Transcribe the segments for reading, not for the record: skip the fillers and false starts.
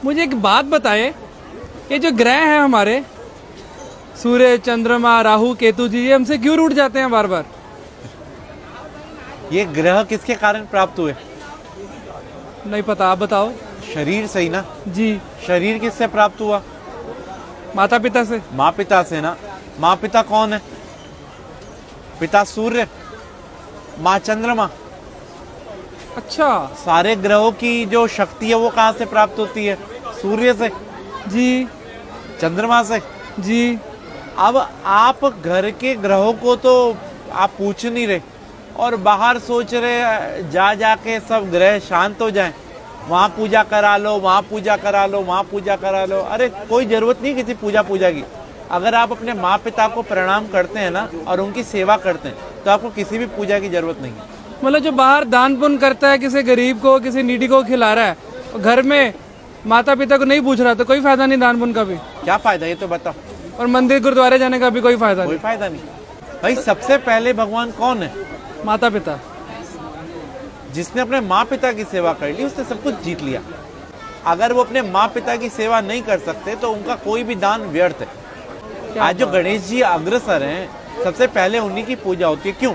मुझे एक बात बताएं, ये जो ग्रह हैं हमारे सूर्य, चंद्रमा, राहु, केतु जी, ये हमसे क्यों रूठ जाते हैं बार बार? ये ग्रह किसके कारण प्राप्त हुए? नहीं पता, आप बताओ। शरीर से ही ना। जी। शरीर किससे प्राप्त हुआ? माता पिता से। माँ पिता से ना। माँ पिता कौन है? पिता सूर्य, माँ चंद्रमा। अच्छा। सारे ग्रहों की जो शक्ति है वो कहाँ से प्राप्त होती है? सूर्य से। जी। चंद्रमा से। जी। अब आप घर के ग्रहों को तो आप पूछ नहीं रहे और बाहर सोच रहे जा जाके सब ग्रह शांत हो जाएं, वहाँ पूजा करा लो, वहाँ पूजा करा लो, वहाँ पूजा करा लो। अरे कोई जरूरत नहीं किसी पूजा की। अगर आप अपने माँ पिता को प्रणाम करते हैं ना और उनकी सेवा करते हैं तो आपको किसी भी पूजा की जरूरत नहीं है। मतलब जो बाहर दान पुण्य करता है, किसी गरीब को, किसी नीडी को खिला रहा है, और घर में माता पिता को नहीं पूछ रहा, तो कोई फायदा नहीं दान पुण्य का भी। क्या फायदा ये तो बताओ। और मंदिर गुरुद्वारे जाने का भी कोई फायदा कोई नहीं। फायदा नहीं। भाई सबसे पहले भगवान कौन है? माता पिता। जिसने अपने माँ पिता की सेवा कर ली उसने सब कुछ जीत लिया। अगर वो अपने माँ पिता की सेवा नहीं कर सकते तो उनका कोई भी दान व्यर्थ है। आज जो गणेश जी अग्रसर हैं, सबसे पहले उन्हीं की पूजा होती है। क्यों?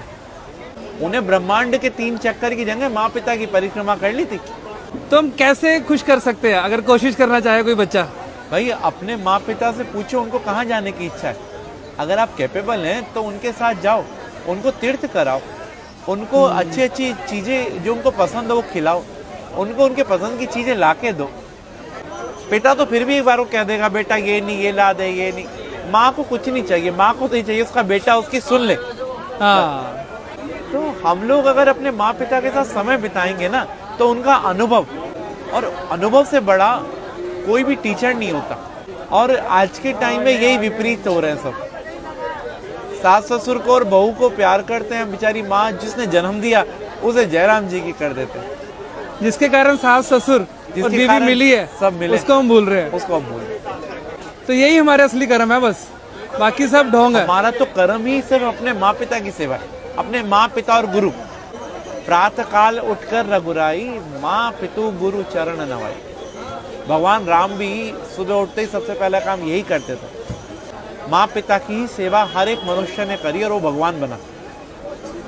उन्हें ब्रह्मांड के 3 चक्कर की जगह माँ पिता की परिक्रमा कर ली थी। तो हम कैसे खुश कर सकते हैं अगर कोशिश करना चाहे कोई बच्चा? भाई अपने माँ पिता से पूछो उनको कहाँ जाने की इच्छा है। अगर आप कैपेबल हैं तो उनके साथ जाओ, उनको तीर्थ कराओ, उनको अच्छी अच्छी चीजें जो उनको पसंद हो वो खिलाओ, उनको उनके पसंद की चीजें ला के दो। पिता तो फिर भी एक बार वो कह देगा बेटा ये नहीं, ये ला दे, ये नहीं। माँ को कुछ नहीं चाहिए, माँ को तो चाहिए उसका बेटा उसकी सुन ले। हाँ। तो हम लोग अगर अपने माँ पिता के साथ समय बिताएंगे ना तो उनका अनुभव, और अनुभव से बड़ा कोई भी टीचर नहीं होता। और आज के टाइम में यही विपरीत हो रहे हैं सब। सास ससुर को और बहू को प्यार करते हैं, बेचारी माँ जिसने जन्म दिया उसे जयराम जी की कर देते हैं। जिसके कारण सास ससुर और बीवी मिली है, सब मिले, उसको हम भूल रहे हैं। उसको हम भूल रहे हैं। तो यही हमारे असली कर्म है, बस बाकी सब ढोंग है। हमारा तो कर्म ही सिर्फ अपने माँ पिता की सेवा है, अपने माँ पिता और गुरु। प्रातः काल उठकर रघुराई, माँ पितु गुरु चरण नवाई। भगवान राम भी सुबह उठते ही सबसे पहला काम यही करते थे। माँ पिता की ही सेवा हर एक मनुष्य ने करी और वो भगवान बना।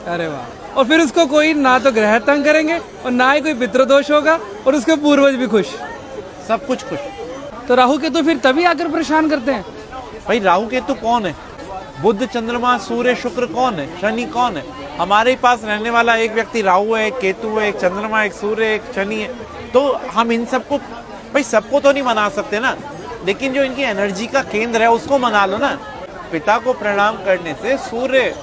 अरे वाह। और फिर उसको कोई ना तो ग्रह तंग करेंगे और ना ही कोई पितृदोष होगा, और उसके पूर्वज भी खुश, सब कुछ खुश। तो राहु केतु फिर तभी आकर परेशान करते हैं। भाई राहु केतु कौन है? बुध, चंद्रमा, सूर्य, शुक्र कौन है? शनि कौन है? हमारे ही पास रहने वाला एक व्यक्ति राहु है, एक केतु है, एक चंद्रमा, एक सूर्य, एक शनि है। तो हम इन सबको, भाई सबको तो नहीं मना सकते ना, लेकिन जो इनकी एनर्जी का केंद्र है उसको मना लो ना। पिता को प्रणाम करने से सूर्य,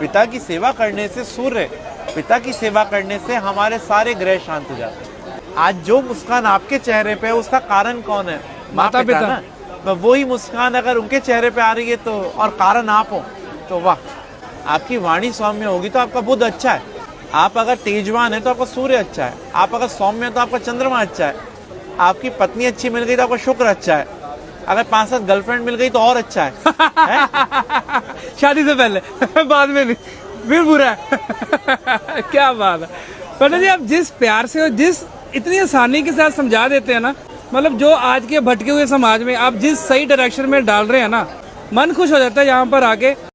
पिता की सेवा करने से सूर्य, पिता की सेवा करने से हमारे सारे ग्रह शांत हो जाते हैं। आज जो मुस्कान आपके चेहरे पे है उसका कारण कौन है? माता पिता ना। तो वही मुस्कान अगर उनके चेहरे पे आ रही है तो, और कारण आप हो, तो वाह। आपकी वाणी सौम्य होगी तो आपका बुध अच्छा है। आप अगर तेजवान है तो आपका सूर्य अच्छा है। आप अगर सौम्य है तो आपका चंद्रमा अच्छा है। आपकी पत्नी अच्छी मिल गई तो आपका शुक्र अच्छा है। अगर 5-7 गर्लफ्रेंड मिल गई तो और अच्छा है, है? शादी से पहले बाद में नहीं, फिर बुरा है। क्या बात है पंडित जी, आप जिस प्यार से और जिस इतनी आसानी के साथ समझा देते हैं ना, मतलब जो आज के भटके हुए समाज में आप जिस सही डायरेक्शन में डाल रहे हैं ना, मन खुश हो जाता है यहाँ पर आके।